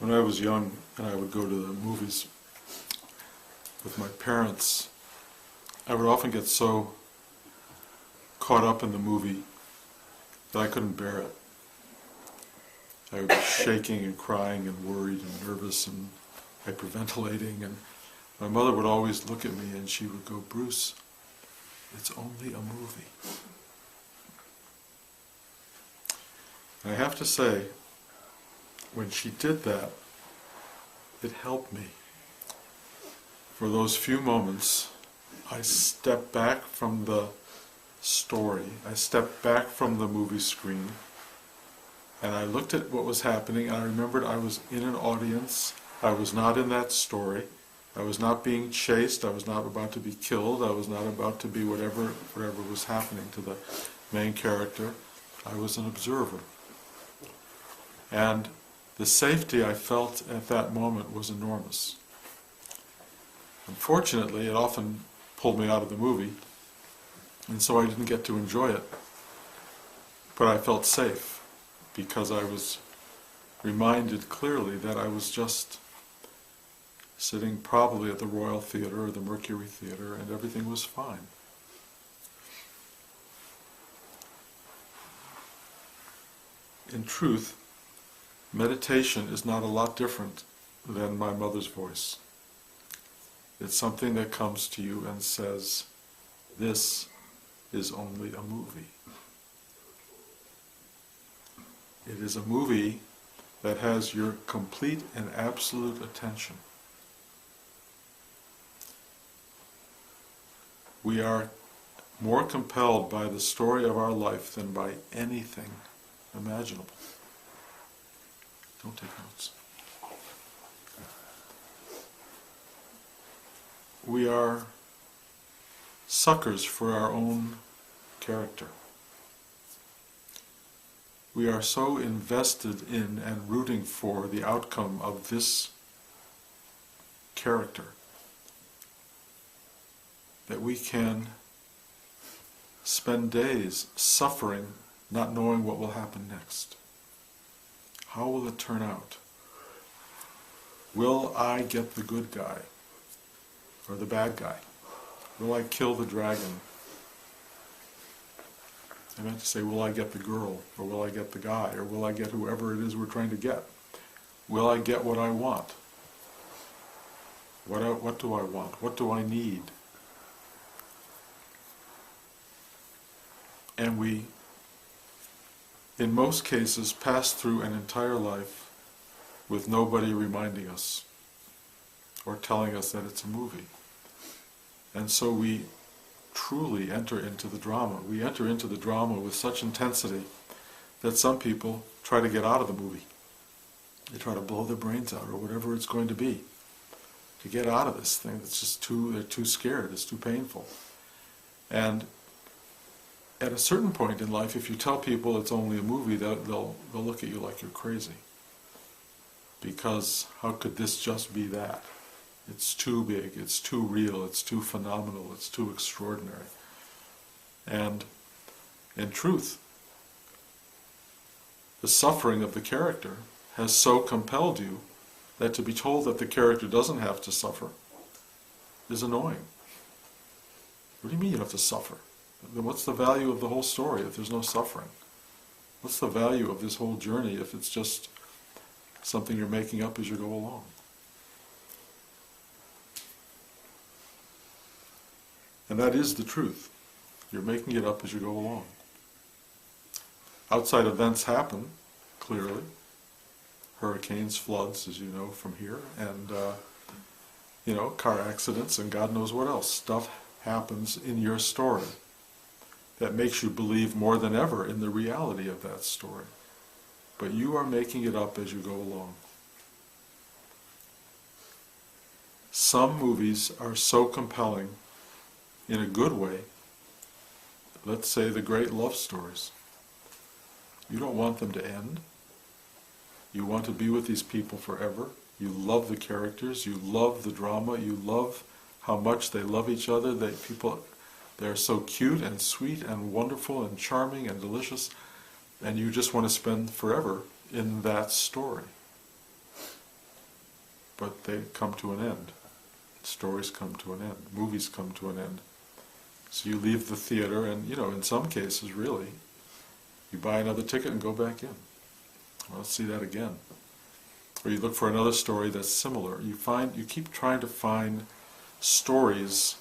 When I was young and I would go to the movies with my parents, I would often get so caught up in the movie that I couldn't bear it. I would be shaking and crying and worried and nervous and hyperventilating, and my mother would always look at me and she would go, "Bruce, it's only a movie." And I have to say, when she did that, it helped me. For those few moments, I stepped back from the story, I stepped back from the movie screen, and I looked at what was happening, and I remembered I was in an audience. I was not in that story. I was not being chased. I was not about to be killed. I was not about to be whatever was happening to the main character. I was an observer. And the safety I felt at that moment was enormous. Unfortunately, it often pulled me out of the movie, and so I didn't get to enjoy it. But I felt safe, because I was reminded clearly that I was just sitting probably at the Royal Theatre or the Mercury Theatre, and everything was fine. In truth, meditation is not a lot different than my mother's voice. It's something that comes to you and says, "This is only a movie." It is a movie that has your complete and absolute attention. We are more compelled by the story of our life than by anything imaginable. Don't take notes. We are suckers for our own character. We are so invested in and rooting for the outcome of this character that we can spend days suffering, not knowing what will happen next. How will it turn out? Will I get the good guy or the bad guy? Will I kill the dragon? I meant to say, will I get the girl, or will I get the guy, or will I get whoever it is we're trying to get? Will I get what I want? What do I want? What do I need? And we, in most cases, pass through an entire life with nobody reminding us or telling us that it's a movie. And so we truly enter into the drama. We enter into the drama with such intensity that some people try to get out of the movie. They try to blow their brains out, or whatever it's going to be, to get out of this thing. It's just they're too scared, it's too painful. And at a certain point in life, if you tell people it's only a movie, they'll look at you like you're crazy. Because how could this just be that? It's too big, it's too real, it's too phenomenal, it's too extraordinary. And in truth, the suffering of the character has so compelled you that to be told that the character doesn't have to suffer is annoying. What do you mean you have to suffer? Then what's the value of the whole story if there's no suffering? What's the value of this whole journey if it's just something you're making up as you go along? And that is the truth. You're making it up as you go along. Outside events happen, clearly. Hurricanes, floods, as you know from here, and car accidents, and God knows what else. Stuff happens in your story that makes you believe more than ever in the reality of that story. But you are making it up as you go along. Some movies are so compelling in a good way. Let's say the great love stories. You don't want them to end. You want to be with these people forever. You love the characters. You love the drama. You love how much they love each other. They're so cute and sweet and wonderful and charming and delicious, and you just want to spend forever in that story. but they come to an end. Stories come to an end. Movies come to an end. So you leave the theater and, in some cases, really, you buy another ticket and go back in. Well, let's see that again. Or you look for another story that's similar. You keep trying to find stories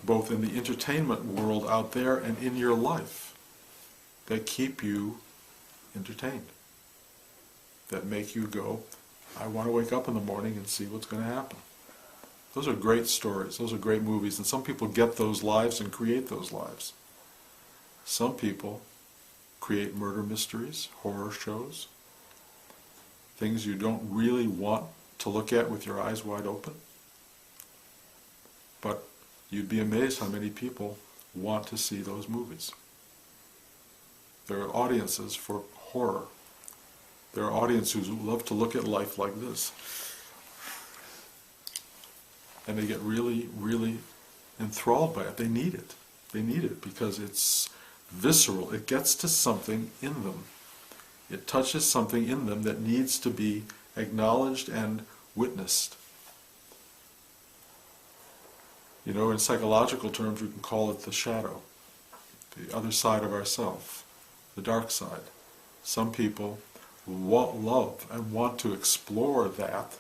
both in the entertainment world out there and in your life that keep you entertained, that make you go, I want to wake up in the morning and see what's going to happen. Those are great stories, those are great movies, and some people get those lives and create those lives. Some people create murder mysteries, horror shows, things you don't really want to look at with your eyes wide open. But you'd be amazed how many people want to see those movies. There are audiences for horror. There are audiences who love to look at life like this. And they get really, really enthralled by it. They need it. They need it because it's visceral. It gets to something in them. It touches something in them that needs to be acknowledged and witnessed. In psychological terms, we can call it the shadow, the other side of ourself, the dark side. Some people love and want to explore that.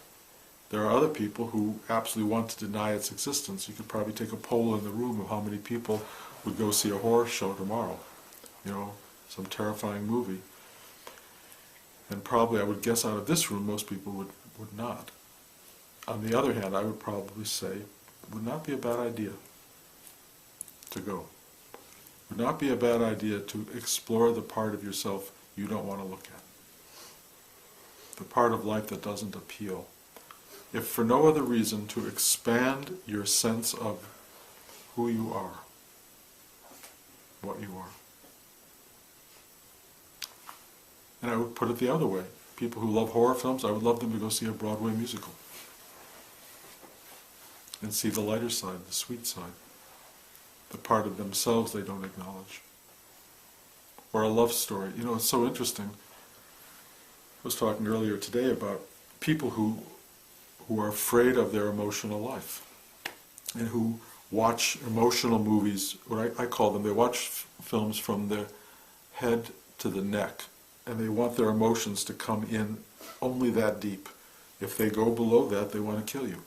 There are other people who absolutely want to deny its existence. You could probably take a poll in the room of how many people would go see a horror show tomorrow, some terrifying movie. And probably, I would guess out of this room, most people would not. On the other hand, I would probably say it would not be a bad idea to go. It would not be a bad idea to explore the part of yourself you don't want to look at. The part of life that doesn't appeal. If for no other reason, to expand your sense of who you are, what you are. And I would put it the other way. People who love horror films, I would love them to go see a Broadway musical. And see the lighter side, the sweet side. The part of themselves they don't acknowledge. Or a love story. It's so interesting. I was talking earlier today about people who are afraid of their emotional life and who watch emotional movies, what I call them, they watch films from the head to the neck, and they want their emotions to come in only that deep. If they go below that, they want to kill you.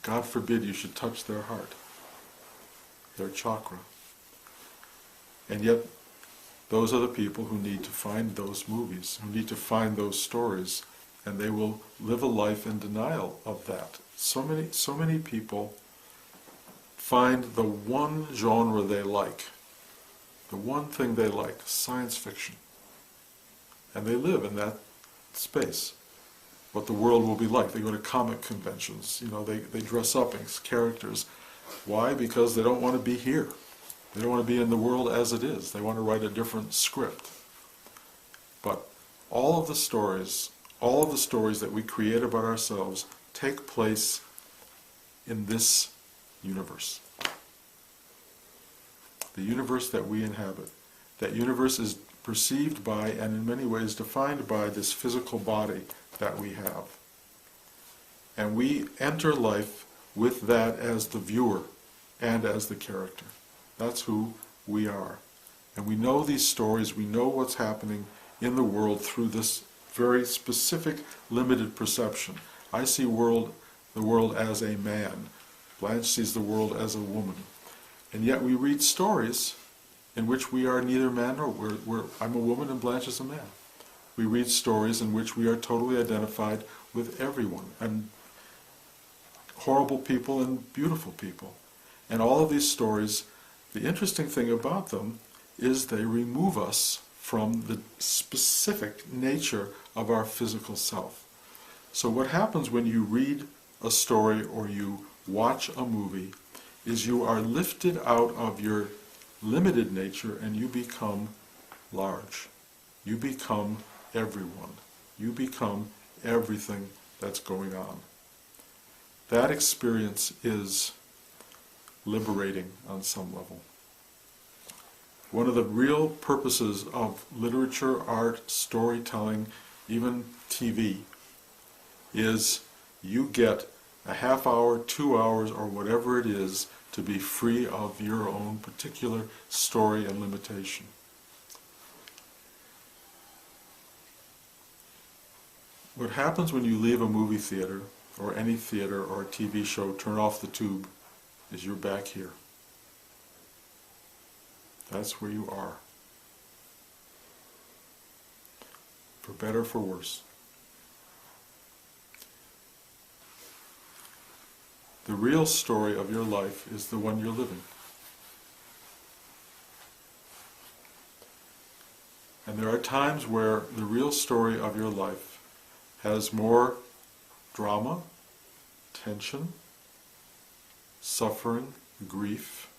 God forbid you should touch their heart, their chakra. And yet, those are the people who need to find those movies, who need to find those stories, and they will live a life in denial of that. So many people find the one genre they like, the one thing they like, science fiction, and they live in that space. What the world will be like. They go to comic conventions, they dress up as characters. Why? Because they don't want to be here. They don't want to be in the world as it is. They want to write a different script. But all of the stories that we create about ourselves take place in this universe. The universe that we inhabit. That universe is perceived by, and in many ways defined by, this physical body that we have. And we enter life with that as the viewer and as the character. That's who we are. And we know these stories, we know what's happening in the world through this very specific, limited perception. I see the world as a man. Blanche sees the world as a woman. And yet we read stories in which we are neither man nor I'm a woman and Blanche is a man. We read stories in which we are totally identified with everyone, and horrible people and beautiful people. And all of these stories, the interesting thing about them is they remove us from the specific nature of our physical self. So what happens when you read a story or you watch a movie is you are lifted out of your limited nature and you become large. You become everyone. You become everything that's going on. That experience is liberating on some level. One of the real purposes of literature, art, storytelling, even TV, is you get a half hour, 2 hours, or whatever it is to be free of your own particular story and limitation. What happens when you leave a movie theater, or any theater, or a TV show, turn off the tube, is you're back here. That's where you are. For better, for worse. The real story of your life is the one you're living. And there are times where the real story of your life has more drama, tension, suffering, grief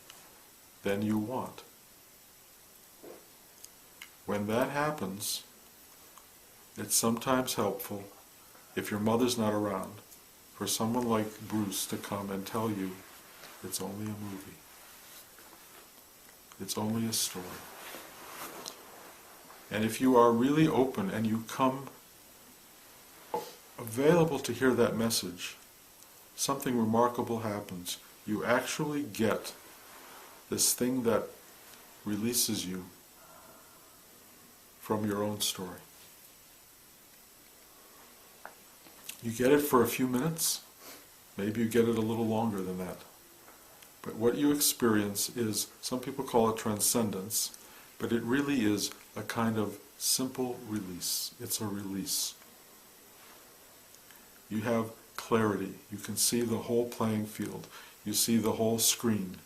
than you want. When that happens, it's sometimes helpful, if your mother's not around, for someone like Bruce to come and tell you it's only a movie. It's only a story. And if you are really open and you come available to hear that message, something remarkable happens. You actually get this thing that releases you from your own story. You get it for a few minutes, maybe you get it a little longer than that. But what you experience is, some people call it transcendence, but it really is a kind of simple release. It's a release. You have clarity. You can see the whole playing field. You see the whole screen.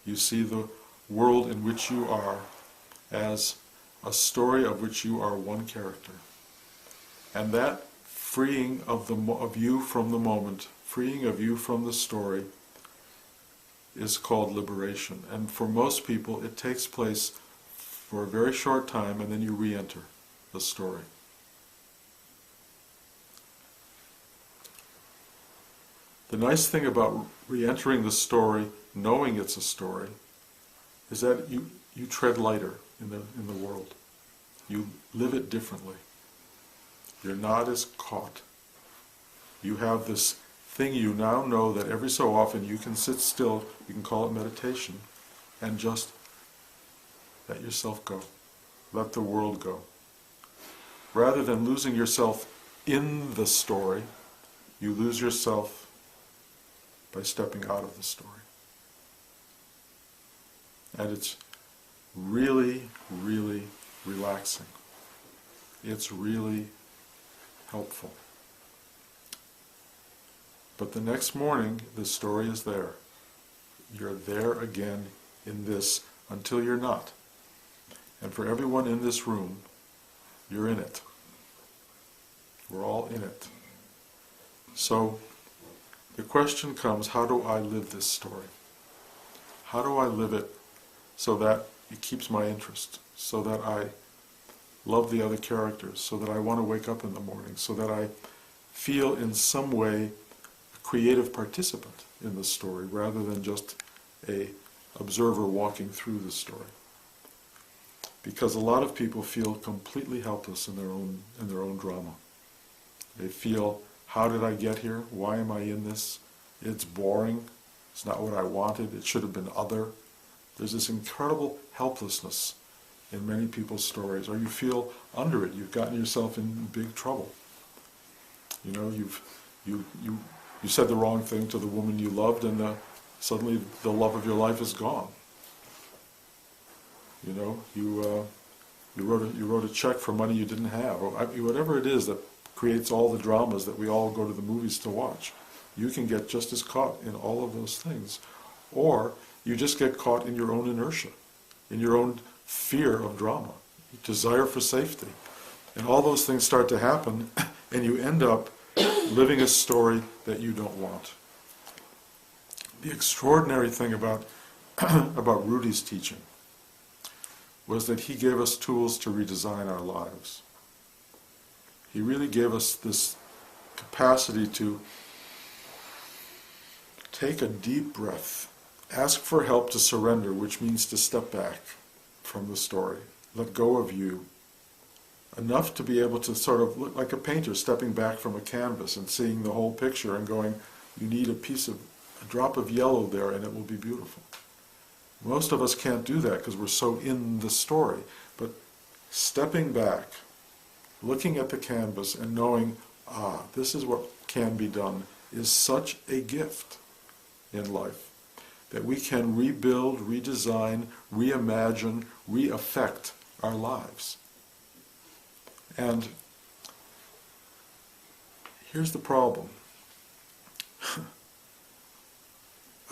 You see the world in which you are as a story of which you are one character. And that freeing of you from the moment, freeing of you from the story, is called liberation. And for most people it takes place for a very short time, and then you re-enter the story. The nice thing about re-entering the story, knowing it's a story, is that you tread lighter in the world. You live it differently. You're not as caught. You have this thing you now know that every so often you can sit still, you can call it meditation, and just let yourself go. Let the world go. Rather than losing yourself in the story, you lose yourself by stepping out of the story. And it's really, really relaxing. It's really helpful. But the next morning, the story is there. You're there again in this until you're not. And for everyone in this room, you're in it. We're all in it. So the question comes, how do I live this story? How do I live it so that it keeps my interest, so that I love the other characters, so that I want to wake up in the morning, so that I feel in some way a creative participant in the story rather than just a observer walking through the story. Because a lot of people feel completely helpless in their own drama. They feel, how did I get here? Why am I in this? It's boring. It's not what I wanted. It should have been other. There's this incredible helplessness in many people's stories, or you feel under it. You've gotten yourself in big trouble. You know, you said the wrong thing to the woman you loved, and suddenly the love of your life is gone. You know, you wrote a check for money you didn't have, or whatever it is that creates all the dramas that we all go to the movies to watch. You can get just as caught in all of those things, or you just get caught in your own inertia, in your own fear of drama, desire for safety, and all those things start to happen, and you end up living a story that you don't want. The extraordinary thing about about Rudy's teaching was that he gave us tools to redesign our lives. He really gave us this capacity to take a deep breath, ask for help to surrender, which means to step back from the story, let go of you, enough to be able to sort of look like a painter stepping back from a canvas and seeing the whole picture and going, you need a drop of yellow there and it will be beautiful. Most of us can't do that because we're so in the story. But stepping back, looking at the canvas and knowing, this is what can be done, is such a gift in life that we can rebuild, redesign, reimagine, re-affect our lives. And here's the problem.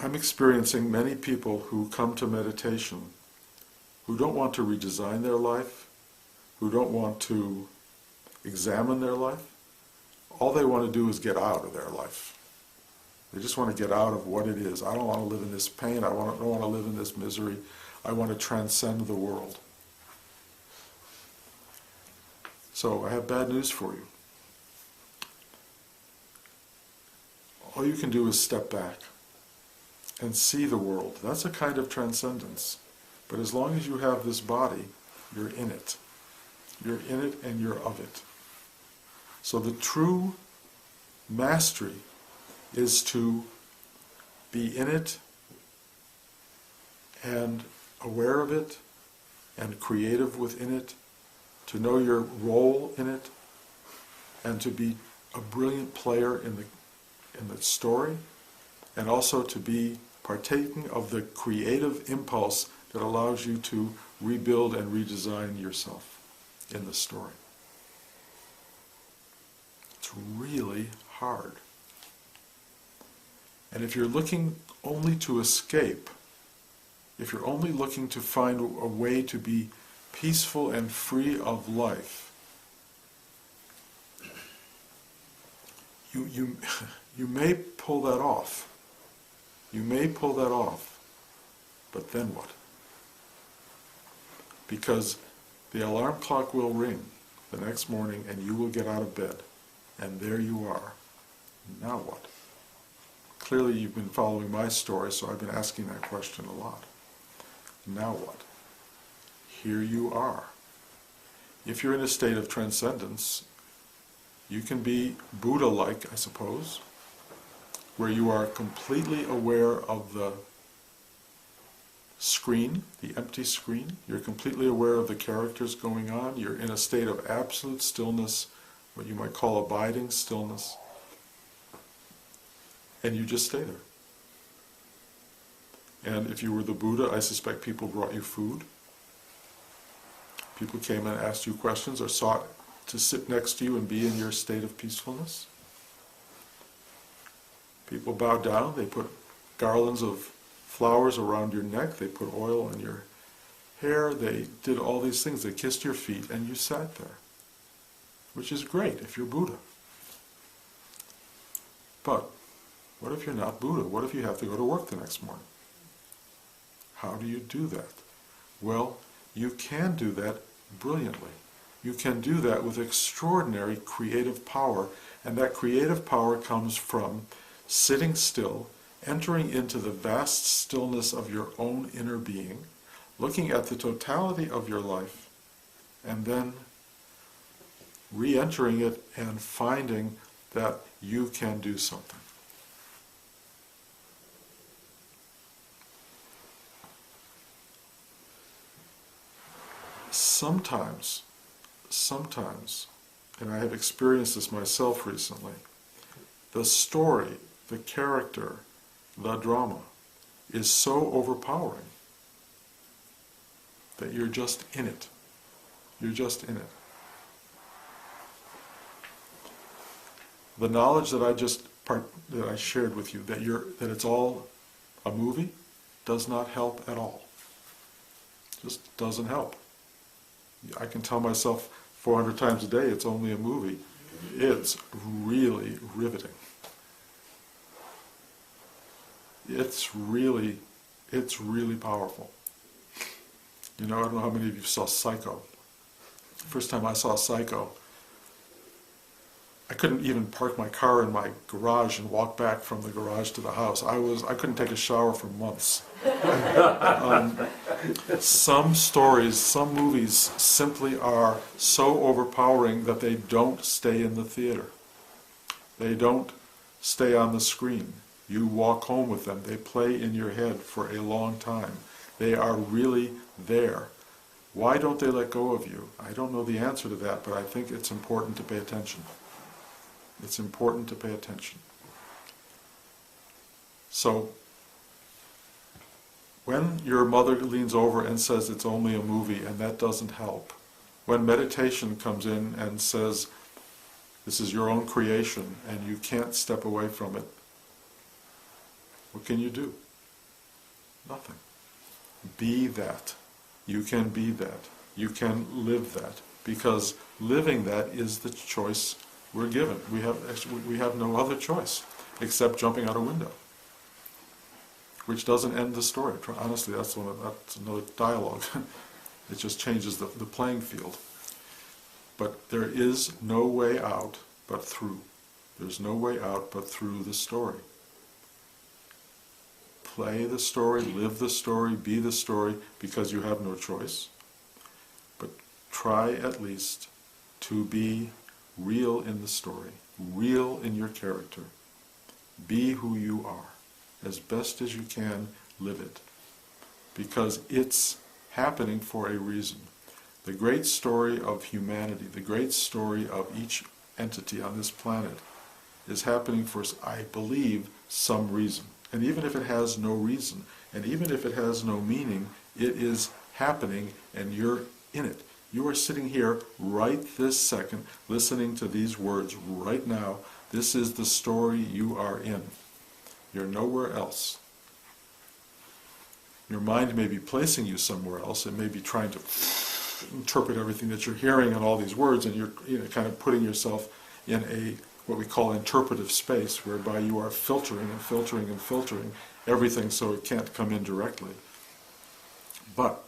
I'm experiencing many people who come to meditation who don't want to redesign their life, who don't want to examine their life. All they want to do is get out of their life. They just want to get out of what it is. I don't want to live in this pain. I don't want to live in this misery. I want to transcend the world. So I have bad news for you. All you can do is step back and see the world. That's a kind of transcendence. But as long as you have this body, you're in it. You're in it and you're of it. So the true mastery is to be in it and aware of it and creative within it, to know your role in it, and to be a brilliant player in the story, and also to be partaking of the creative impulse that allows you to rebuild and redesign yourself in the story. It's really hard. And if you're looking only to escape, if you're only looking to find a way to be peaceful and free of life, you may pull that off. You may pull that off, but then what? Because the alarm clock will ring the next morning and you will get out of bed, and there you are. Now what? Clearly you've been following my story, so I've been asking that question a lot. Now what? Here you are. If you're in a state of transcendence, you can be Buddha-like, I suppose, where you are completely aware of the screen, the empty screen. You're completely aware of the characters going on. You're in a state of absolute stillness, what you might call abiding stillness. And you just stay there. And if you were the Buddha, I suspect people brought you food. People came and asked you questions or sought to sit next to you and be in your state of peacefulness. People bowed down, they put garlands of flowers around your neck, they put oil on your hair, they did all these things, they kissed your feet, and you sat there. Which is great if you're Buddha. But what if you're not Buddha? What if you have to go to work the next morning? How do you do that? Well, you can do that brilliantly. You can do that with extraordinary creative power, and that creative power comes from sitting still, entering into the vast stillness of your own inner being, looking at the totality of your life, and then re-entering it and finding that you can do something. Sometimes, and I have experienced this myself recently, the story, the character, the drama is so overpowering that you're just in it. You're just in it. The knowledge that I shared with you, that it's all a movie, does not help at all. Just doesn't help. I can tell myself 400 times a day it's only a movie. It's really riveting. It's really powerful. You know, I don't know how many of you saw Psycho. The first time I saw Psycho, I couldn't even park my car in my garage and walk back from the garage to the house. I couldn't take a shower for months. Some stories, some movies simply are so overpowering that they don't stay in the theater. They don't stay on the screen. You walk home with them. They play in your head for a long time. They are really there. Why don't they let go of you? I don't know the answer to that, but I think it's important to pay attention. It's important to pay attention. So, when your mother leans over and says it's only a movie and that doesn't help, when meditation comes in and says this is your own creation and you can't step away from it, what can you do? Nothing. Be that. You can be that. You can live that. Because living that is the choice we're given. We have no other choice except jumping out a window, which doesn't end the story. Honestly, that's another dialogue. It just changes the playing field. But there is no way out but through. There's no way out but through the story. Play the story, live the story, be the story, because you have no choice. But try at least to be real in the story, real in your character. Be who you are. As best as you can, live it. Because it's happening for a reason. The great story of humanity, the great story of each entity on this planet is happening for, I believe, some reason. And even if it has no reason, and even if it has no meaning, it is happening and you're in it. You are sitting here right this second, listening to these words right now. This is the story you are in. You're nowhere else. Your mind may be placing you somewhere else. It may be trying to interpret everything that you're hearing and all these words, and you're kind of putting yourself in a what we call interpretive space, whereby you are filtering and filtering and filtering everything so it can't come in directly. But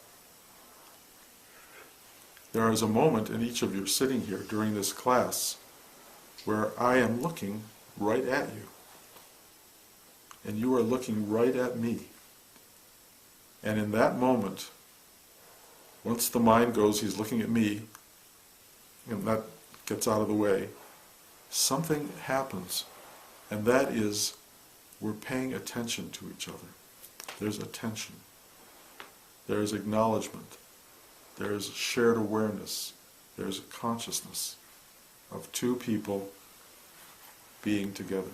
there is a moment in each of you sitting here during this class where I am looking right at you. And you are looking right at me. And in that moment, once the mind goes, he's looking at me, and that gets out of the way, something happens. And that is, we're paying attention to each other. There's attention. There's acknowledgement. There's shared awareness. There's consciousness of two people being together.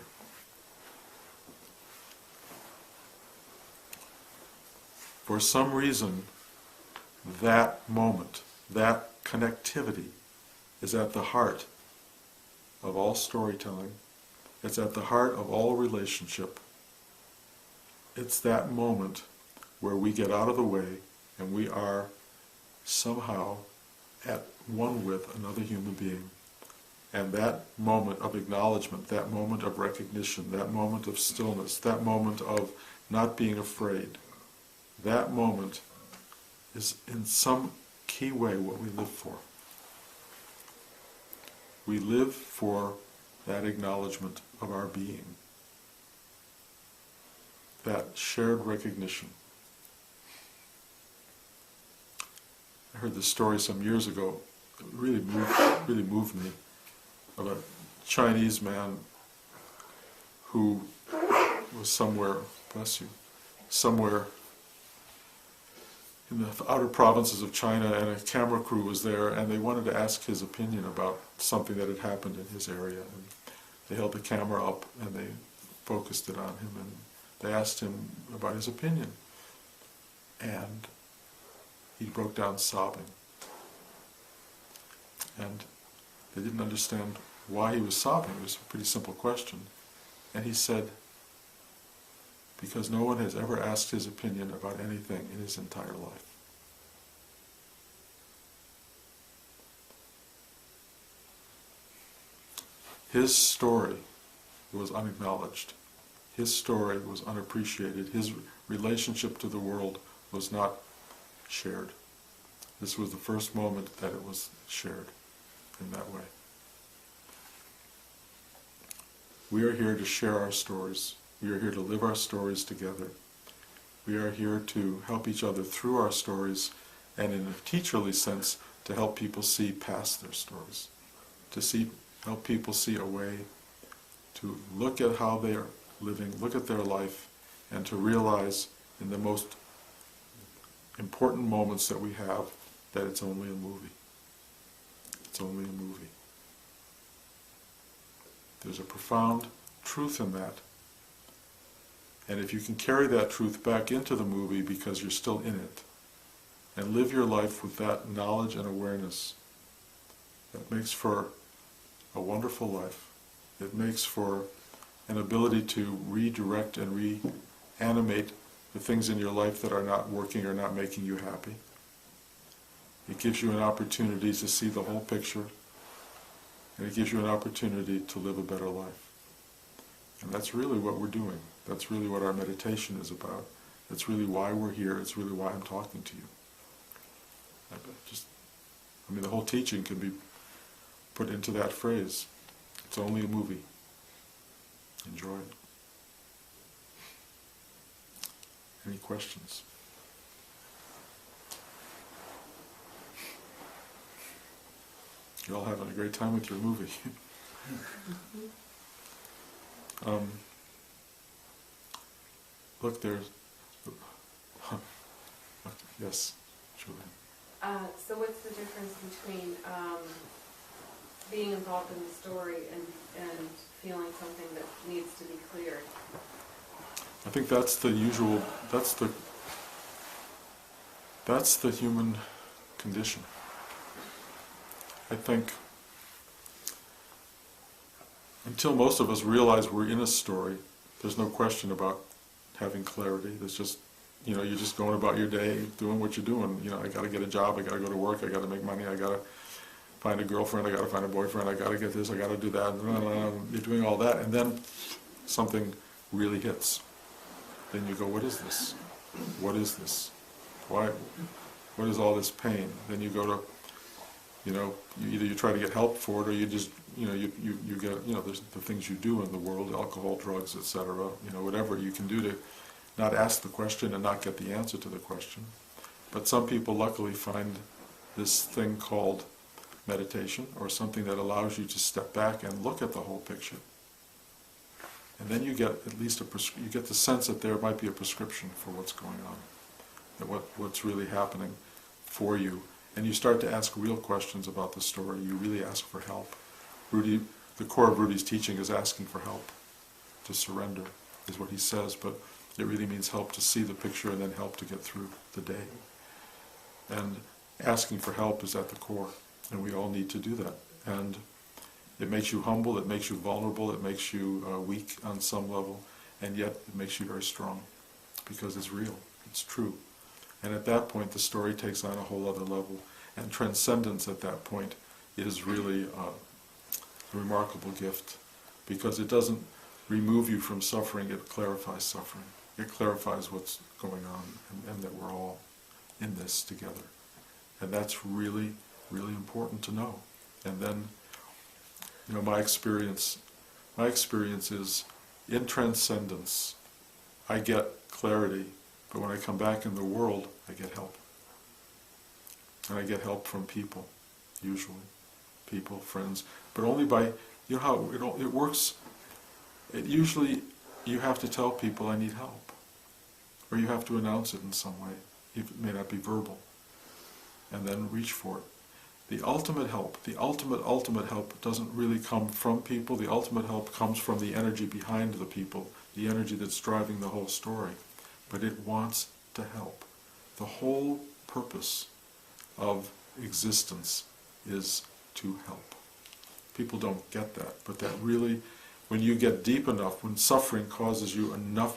For some reason, that moment, that connectivity is at the heart of all storytelling. It's at the heart of all relationship. It's that moment where we get out of the way and we are somehow at one with another human being. And that moment of acknowledgement, that moment of recognition, that moment of stillness, that moment of not being afraid, that moment is in some key way what we live for. We live for that acknowledgement of our being, that shared recognition. I heard this story some years ago. It really moved me, of a Chinese man who was somewhere, bless you, somewhere in the outer provinces of China, and a camera crew was there, and they wanted to ask his opinion about something that had happened in his area. And they held the camera up and they focused it on him, and they asked him about his opinion. And he broke down sobbing. And they didn't understand why he was sobbing. It was a pretty simple question. And he said, because no one has ever asked his opinion about anything in his entire life. His story was unacknowledged. His story was unappreciated. His relationship to the world was not shared. This was the first moment that it was shared in that way. We are here to share our stories. We are here to live our stories together. We are here to help each other through our stories, and in a teacherly sense, to help people see past their stories, to help people see a way to look at how they are living, look at their life, and to realize in the most important moments that we have that it's only a movie. It's only a movie. There's a profound truth in that. And if you can carry that truth back into the movie because you're still in it, and live your life with that knowledge and awareness, that makes for a wonderful life. It makes for an ability to redirect and reanimate the things in your life that are not working or not making you happy. It gives you an opportunity to see the whole picture, and it gives you an opportunity to live a better life. And that's really what we're doing. That's really what our meditation is about. That's really why we're here. It's really why I'm talking to you. The whole teaching can be put into that phrase. It's only a movie. Enjoy it. Any questions? You're all having a great time with your movie. Look, there's... Yes, Julian. So what's the difference between being involved in the story and feeling something that needs to be cleared? I think that's the usual, that's the human condition. I think until most of us realize we're in a story, there's no question about having clarity. There's just, you're just going about your day, doing what you're doing. I got to get a job, I got to go to work, I got to make money, I got to find a girlfriend, I got to find a boyfriend, I got to get this, I got to do that. You're doing all that, and then something really hits. Then you go, what is this? What is this? Why? What is all this pain? Then you go to, either you try to get help for it, or you just, you get, there's the things you do in the world, alcohol, drugs, etc. Whatever you can do to not ask the question and not get the answer to the question. But some people luckily find this thing called meditation, or something that allows you to step back and look at the whole picture. And then you get at least you get the sense that there might be a prescription for what's going on, that what's really happening for you. And you start to ask real questions about the story. You really ask for help. The core of Rudy's teaching is asking for help, to surrender, is what he says, but it really means help to see the picture and then help to get through the day. And asking for help is at the core, and we all need to do that. And it makes you humble, it makes you vulnerable, it makes you weak on some level, and yet it makes you very strong, because it's real, it's true. And at that point the story takes on a whole other level, and transcendence at that point is really a remarkable gift, because it doesn't remove you from suffering, it clarifies suffering. It clarifies what's going on, and that we're all in this together. And that's really, really important to know. And then, my experience is, in transcendence, I get clarity, but when I come back in the world, I get help. And I get help from people, usually. People, friends, but only by, how it works. Usually, you have to tell people, I need help. Or you have to announce it in some way. It may not be verbal. And then reach for it. The ultimate help doesn't really come from people. The ultimate help comes from the energy behind the people, the energy that's driving the whole story. But it wants to help. The whole purpose of existence is to help. People don't get that, but that really, when you get deep enough, when suffering causes you enough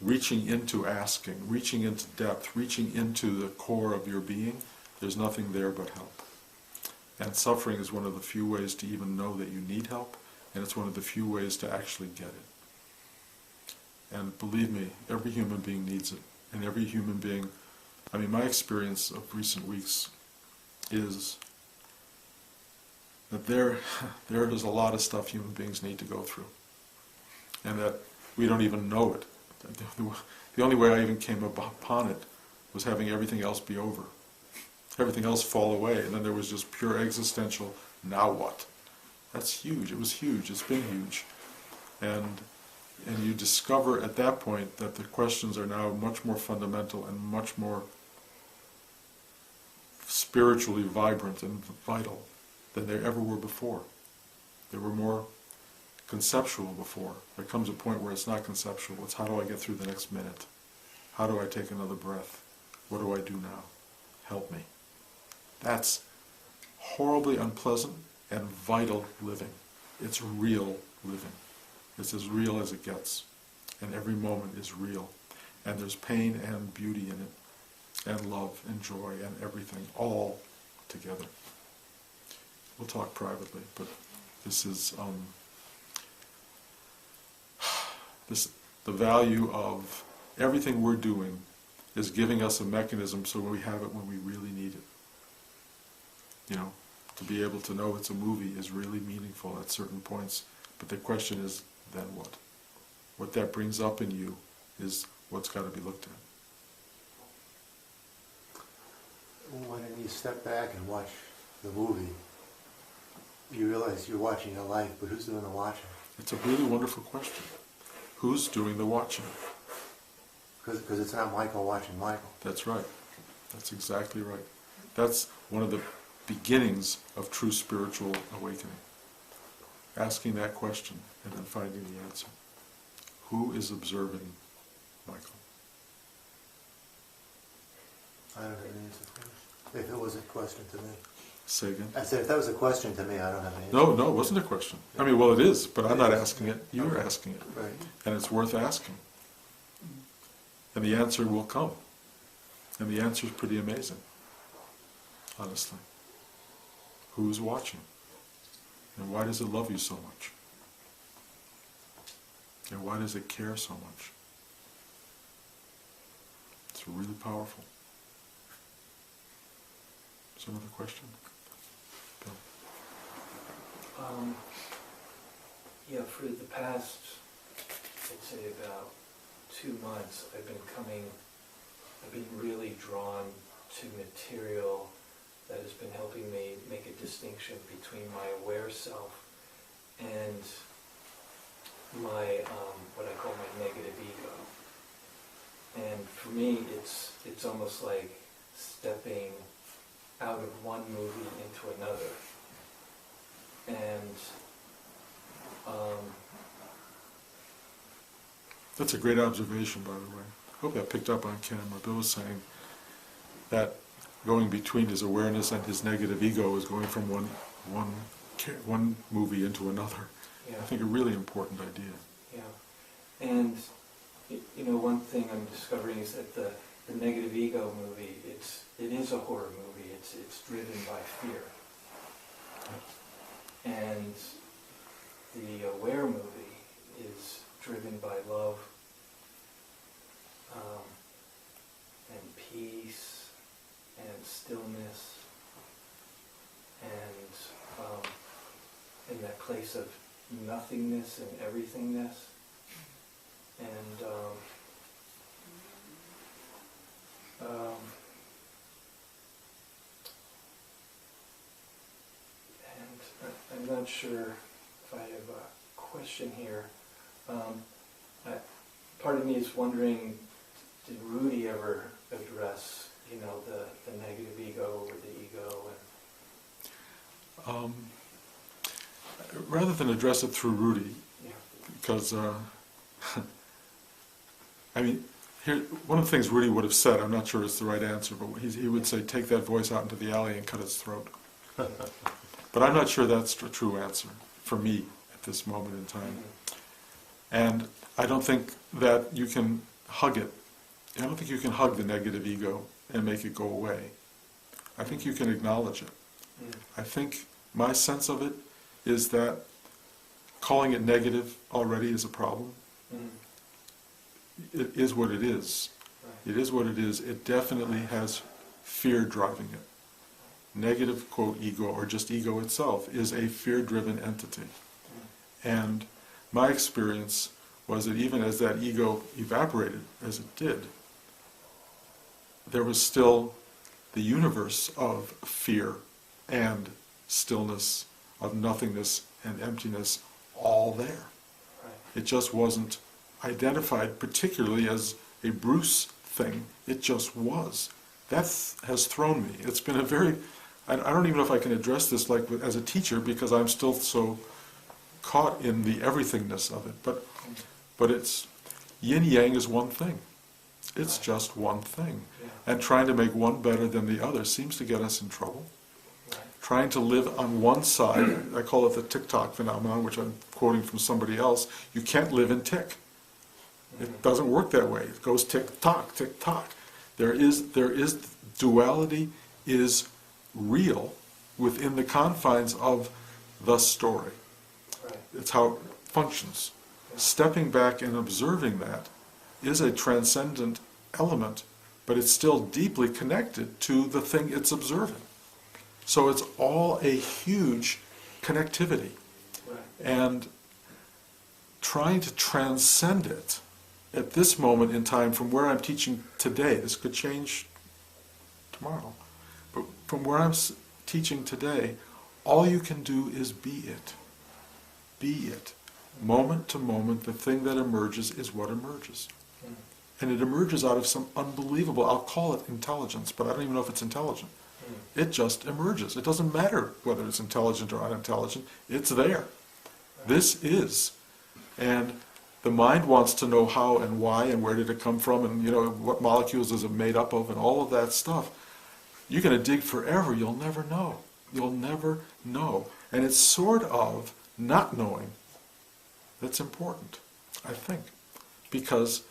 reaching into asking, reaching into depth, reaching into the core of your being, there's nothing there but help. And suffering is one of the few ways to even know that you need help, and it's one of the few ways to actually get it. And believe me, every human being needs it. And every human being, my experience of recent weeks is that there is a lot of stuff human beings need to go through. And that we don't even know it. The only way I even came upon it was having everything else be over. Everything else fall away, and then there was just pure existential, now what? That's huge. It was huge. It's been huge. And you discover at that point that the questions are now much more fundamental and much more spiritually vibrant and vital than they ever were before. They were more conceptual before. There comes a point where it's not conceptual. It's how do I get through the next minute? How do I take another breath? What do I do now? Help me. That's horribly unpleasant and vital living. It's real living. It's as real as it gets. And every moment is real. And there's pain and beauty in it, and love and joy and everything, all together. We'll talk privately, but this is the value of everything we're doing is giving us a mechanism so we have it when we really need it. You know, to be able to know it's a movie is really meaningful at certain points, but the question is, then what? What that brings up in you is what's got to be looked at. When you step back and watch the movie, you realize you're watching your life, but who's doing the watching? It's a really wonderful question. Who's doing the watching? Because it's not Michael watching Michael. That's right. That's exactly right. That's one of the beginnings of true spiritual awakening. Asking that question and then finding the answer. Who is observing Michael? I don't have an answer for it. If it was a question to me. Say again? I said, if that was a question to me, I don't have an answer. No, it wasn't a question. I mean, well, it is, but I'm not asking it. You're asking it. Right. And it's worth asking. And the answer will come. And the answer is pretty amazing, honestly. Who's watching? And why does it love you so much? And why does it care so much? It's really powerful. Is there another question? Bill? Yeah, for the past, I'd say about 2 months, I've been really drawn to material that has been helping me make a distinction between my aware self and my, what I call my negative ego. And for me, it's almost like stepping out of one movie into another. And That's a great observation, by the way. I hope that picked up on camera. Bill was saying that going between his awareness and his negative ego is going from one movie into another. yeah, I think a really important idea. yeah. And you know, one thing I'm discovering is that the negative ego movie, it is a horror movie. It's driven by fear. And the aware movie is driven by love and peace and stillness and in that place of nothingness and everythingness. And I'm not sure if I have a question here. Part of me is wondering, did Rudy ever address, you know, the negative ego or the ego? And Rather than address it through Rudy, yeah, because I mean, here, one of the things Rudy would have said, I'm not sure it's the right answer, but he would say, take that voice out into the alley and cut its throat. But I'm not sure that's the true answer for me at this moment in time. And I don't think that you can hug it. I don't think you can hug the negative ego and make it go away. I think you can acknowledge it. I think my sense of it is that calling it negative already is a problem. It is what it is. right. It is what it is. It definitely has fear driving it. Negative, quote, ego, or just ego itself, is a fear-driven entity. And my experience was that even as that ego evaporated, as it did, there was still the universe of fear and stillness, of nothingness and emptiness, all there. Right. It just wasn't identified particularly as a Bruce thing. It just was. That has thrown me. It's been a very, I don't even know if I can address this like as a teacher, because I'm still so caught in the everythingness of it. But it's, yin yang is one thing. It's Right. just one thing. Yeah. And trying to make one better than the other seems to get us in trouble. Right. Trying to live on one side, I call it the tick-tock phenomenon, which I'm quoting from somebody else. You can't live in tick. It doesn't work that way. It goes tick-tock, tick-tock. There is duality is real within the confines of the story. Right. It's how it functions. Stepping back and observing that is a transcendent element, but it's still deeply connected to the thing it's observing. So it's all a huge connectivity. Right. And trying to transcend it at this moment in time from where I'm teaching today, this could change tomorrow, but from where I'm teaching today, all you can do is be it. Be it. Moment to moment, the thing that emerges is what emerges. Mm. And it emerges out of some unbelievable, I'll call it intelligence, but I don't even know if it's intelligent. Mm. It just emerges. It doesn't matter whether it's intelligent or unintelligent. It's there. This is. And the mind wants to know how and why and where did it come from and what molecules is it made up of and all of that stuff. You're going to dig forever. You'll never know. You'll never know. And it's sort of not knowing that's important, I think, because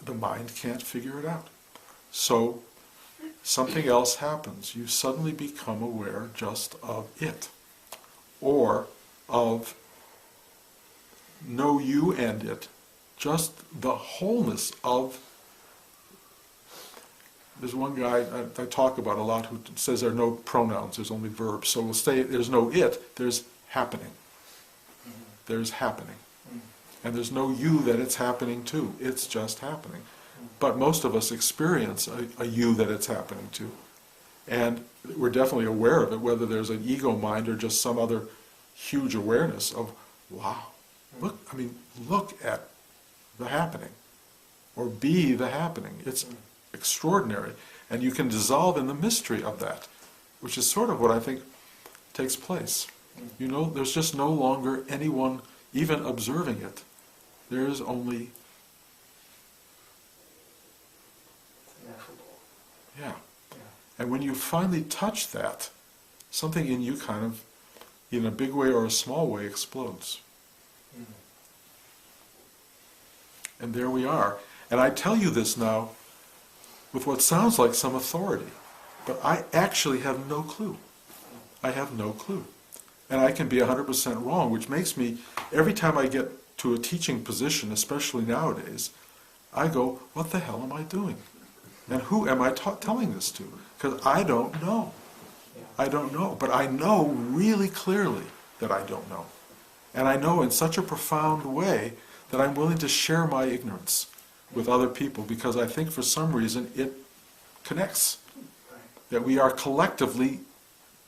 the mind can't figure it out. So something else happens. You suddenly become aware just of it, or of no you and it, just the wholeness of. There's one guy I talk about a lot who says there are no pronouns, there's only verbs. So we'll say there's no it, there's happening. There's happening. And there's no you that it's happening to, it's just happening. But most of us experience a you that it's happening to. And we're definitely aware of it, whether there's an ego mind or just some other huge awareness of, wow, look at the happening, or be the happening. It's extraordinary. And you can dissolve in the mystery of that, which is sort of what I think takes place. There's just no longer anyone even observing it. There is only, Ineffable. yeah. Yeah. And when you finally touch that, something in you kind of, in a big way or a small way, explodes. Mm. And there we are. And I tell you this now with what sounds like some authority, but I actually have no clue. I have no clue. And I can be 100% wrong, which makes me, every time I get to a teaching position, especially nowadays, I go, what the hell am I doing? And who am I telling this to? Because I don't know. Yeah. I don't know. But I know really clearly that I don't know. And I know in such a profound way that I'm willing to share my ignorance with other people, because I think for some reason it connects. Right. That we are collectively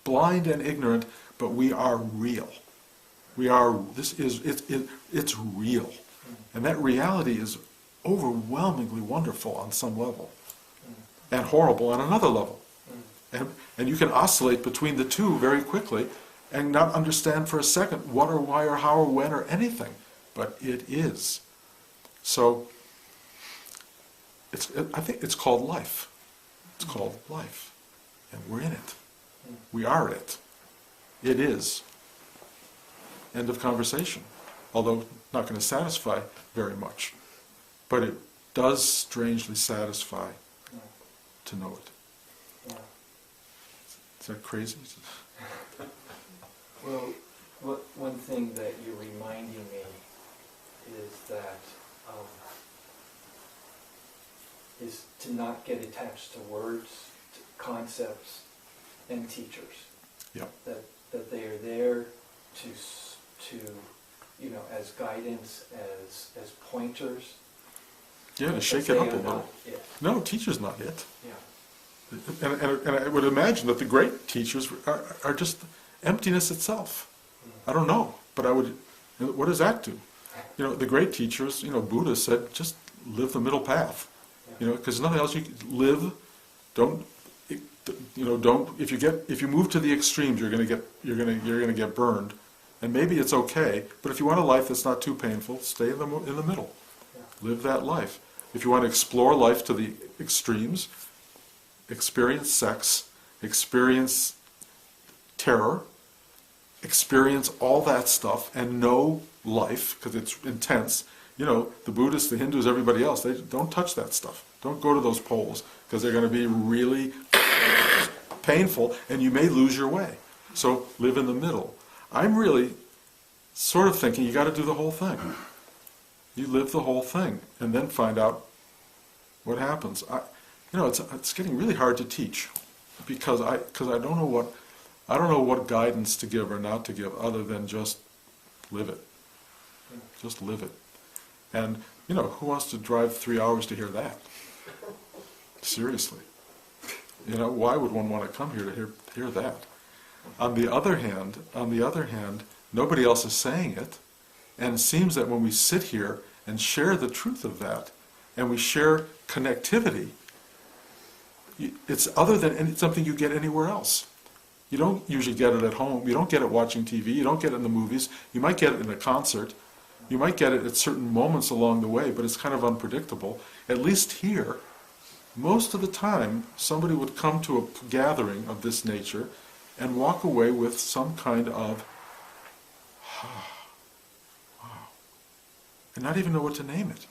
blind and ignorant, but we are real. It's real. And that reality is overwhelmingly wonderful on some level, and horrible on another level. And you can oscillate between the two very quickly and not understand for a second what or why or how or when or anything, but it is. So I think it's called life. It's called life. And we're in it. We are it. It is. End of conversation. Although not going to satisfy very much. But it does strangely satisfy Yeah. to know it. Yeah. Is that crazy? Well, one thing that you're reminding me is that is to not get attached to words, to concepts, and teachers. Yep. That they are there to as guidance, as pointers. Yeah, to shake But it they up a are little. not it. No, teacher's not it. Yeah. And I would imagine that the great teachers are just emptiness itself. I don't know, but I would, what does that do? The great teachers, Buddha said, just live the middle path. Because nothing else you can live. Don't, if you move to the extremes, you're going to get burned. And maybe it's okay, but if you want a life that's not too painful, stay in the middle. Yeah. Live that life. If you want to explore life to the extremes, experience sex, experience terror, experience all that stuff, and know life, because it's intense. The Buddhists, the Hindus, everybody else, they don't touch that stuff. Don't go to those poles, because they're going to be really painful, and you may lose your way. So live in the middle. I'm really sort of thinking you got to do the whole thing. You live the whole thing, and then find out what happens. It's getting really hard to teach, because I don't know what guidance to give or not to give, other than just live it. Just live it. And who wants to drive 3 hours to hear that? Seriously. Why would one want to come here to hear that? On the other hand, nobody else is saying it, and it seems that when we sit here and share the truth of that, and we share connectivity, it's something you get anywhere else. You don't usually get it at home. You don't get it watching TV. You don't get it in the movies. You might get it in a concert. You might get it at certain moments along the way, but it's kind of unpredictable. At least here, most of the time, somebody would come to a gathering of this nature and walk away with some kind of, wow, and not even know what to name it.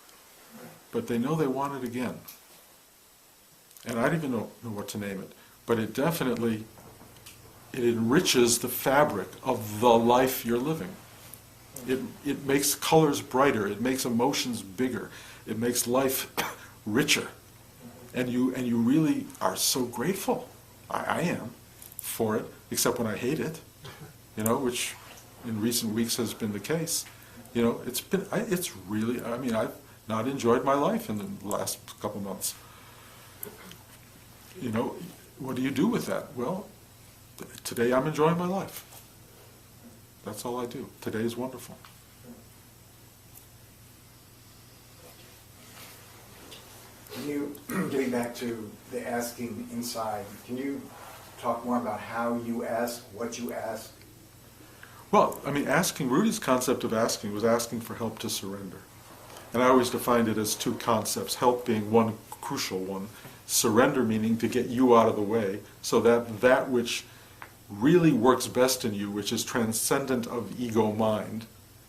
But they know they want it again. And I don't even know what to name it. But it definitely, it enriches the fabric of the life you're living. It makes colors brighter. It makes emotions bigger. It makes life richer. And you really are so grateful. I am for it, except when I hate it, which in recent weeks has been the case. It's really, I've not enjoyed my life in the last couple months. What do you do with that? Well, today I'm enjoying my life. That's all I do. Today is wonderful. Can you, getting back to the asking inside, can you talk more about how you ask, what you ask? Well, Rudy's concept of asking was asking for help to surrender. And I always defined it as two concepts, help being one crucial one, surrender meaning to get you out of the way, so that which really works best in you, which is transcendent of ego mind,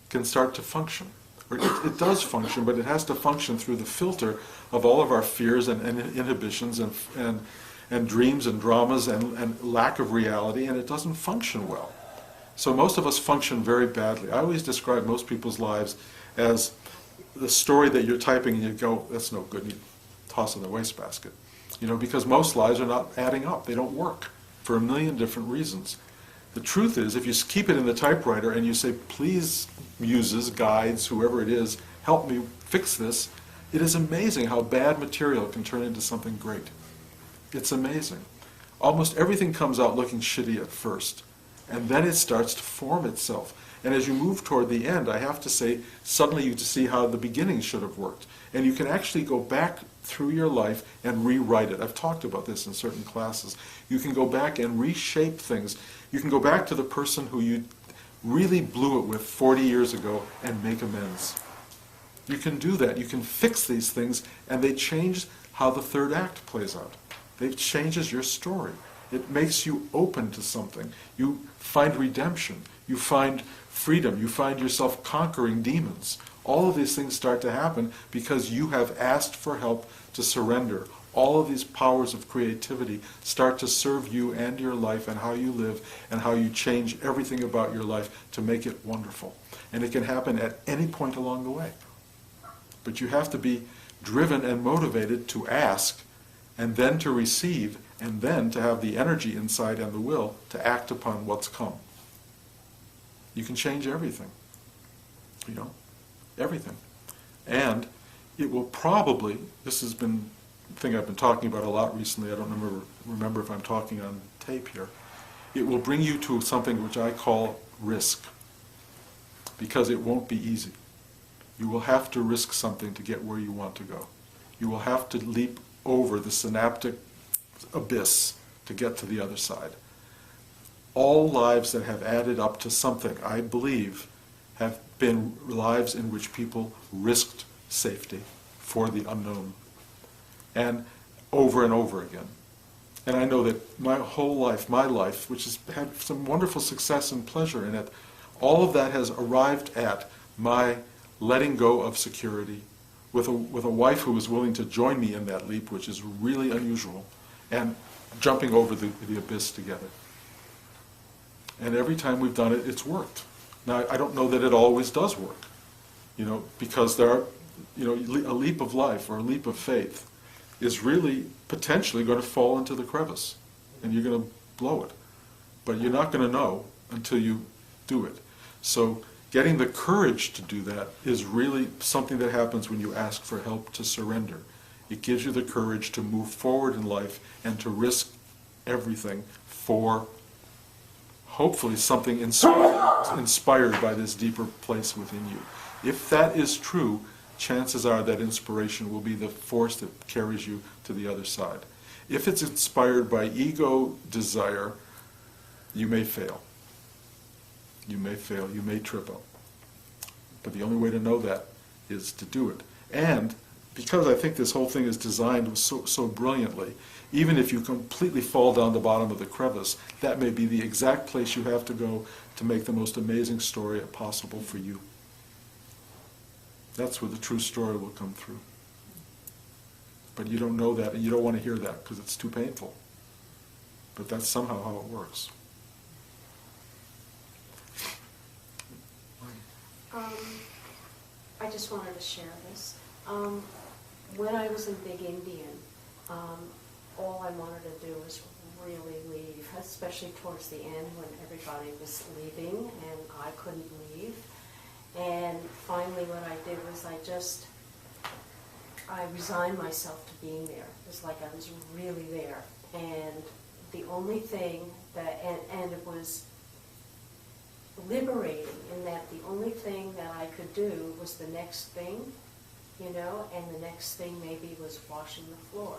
can start to function. Or it does function, but it has to function through the filter of all of our fears and inhibitions and dreams and dramas and lack of reality, and it doesn't function well. So most of us function very badly. I always describe most people's lives as the story that you're typing and you go, that's no good, and you toss it in the wastebasket. Because most lives are not adding up. They don't work for a million different reasons. The truth is, if you keep it in the typewriter and you say, please, muses, guides, whoever it is, help me fix this, it is amazing how bad material can turn into something great. It's amazing. Almost everything comes out looking shitty at first, and then it starts to form itself. And as you move toward the end, I have to say, suddenly you see how the beginning should have worked. And you can actually go back through your life and rewrite it. I've talked about this in certain classes. You can go back and reshape things. You can go back to the person who you really blew it with 40 years ago and make amends. You can do that. You can fix these things, and they change how the third act plays out. It changes your story. It makes you open to something. You find redemption. You find freedom. You find yourself conquering demons. All of these things start to happen because you have asked for help to surrender. All of these powers of creativity start to serve you and your life and how you live and how you change everything about your life to make it wonderful. And it can happen at any point along the way. But you have to be driven and motivated to ask, and then to receive, and then to have the energy inside and the will to act upon what's come. You can change everything. You know, everything. And it will probably, this has been a thing I've been talking about a lot recently, I don't remember if I'm talking on tape here, it will bring you to something which I call risk, because it won't be easy. You will have to risk something to get where you want to go. You will have to leap over the synaptic abyss to get to the other side. All lives that have added up to something, I believe, have been lives in which people risked safety for the unknown, and over again. And I know that my whole life, my life, which has had some wonderful success and pleasure in it, all of that has arrived at my letting go of security with a wife who was willing to join me in that leap, which is really unusual, and jumping over the abyss together. And every time we've done it, it's worked. Now, I don't know that it always does work, you know, because there are, you know, a leap of life or a leap of faith is really potentially going to fall into the crevice, and you're going to blow it. But you're not going to know until you do it. So getting the courage to do that is really something that happens when you ask for help to surrender. It gives you the courage to move forward in life and to risk everything for hopefully something inspired by this deeper place within you. If that is true, chances are that inspiration will be the force that carries you to the other side. If it's inspired by ego desire, you may fail. You may fail, you may trip up. But the only way to know that is to do it. And because I think this whole thing is designed so brilliantly, even if you completely fall down the bottom of the crevice, that may be the exact place you have to go to make the most amazing story possible for you. That's where the true story will come through. But you don't know that, and you don't want to hear that because it's too painful. But that's somehow how it works. I just wanted to share this. When I was in Big Indian, all I wanted to do was really leave, especially towards the end when everybody was leaving and I couldn't leave. And finally what I did was I resigned myself to being there. It was like I was really there. And the only thing that, and it was liberating in that the only thing that I could do was the next thing, you know, and the next thing maybe was washing the floor.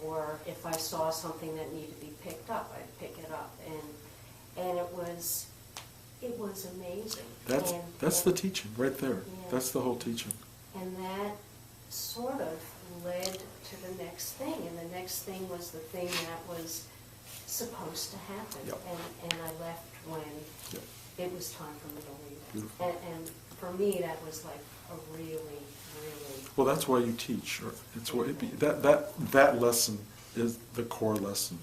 Or if I saw something that needed to be picked up, I'd pick it up. And it was amazing. That's the teaching right there. Yeah. That's the whole teaching. And that sort of led to the next thing. And the next thing was the thing that was supposed to happen. Yep. And I left when Yep. it was time for me to leave. Beautiful. And for me, that was like a really Well, that's why you teach. Or it's what that lesson is the core lesson.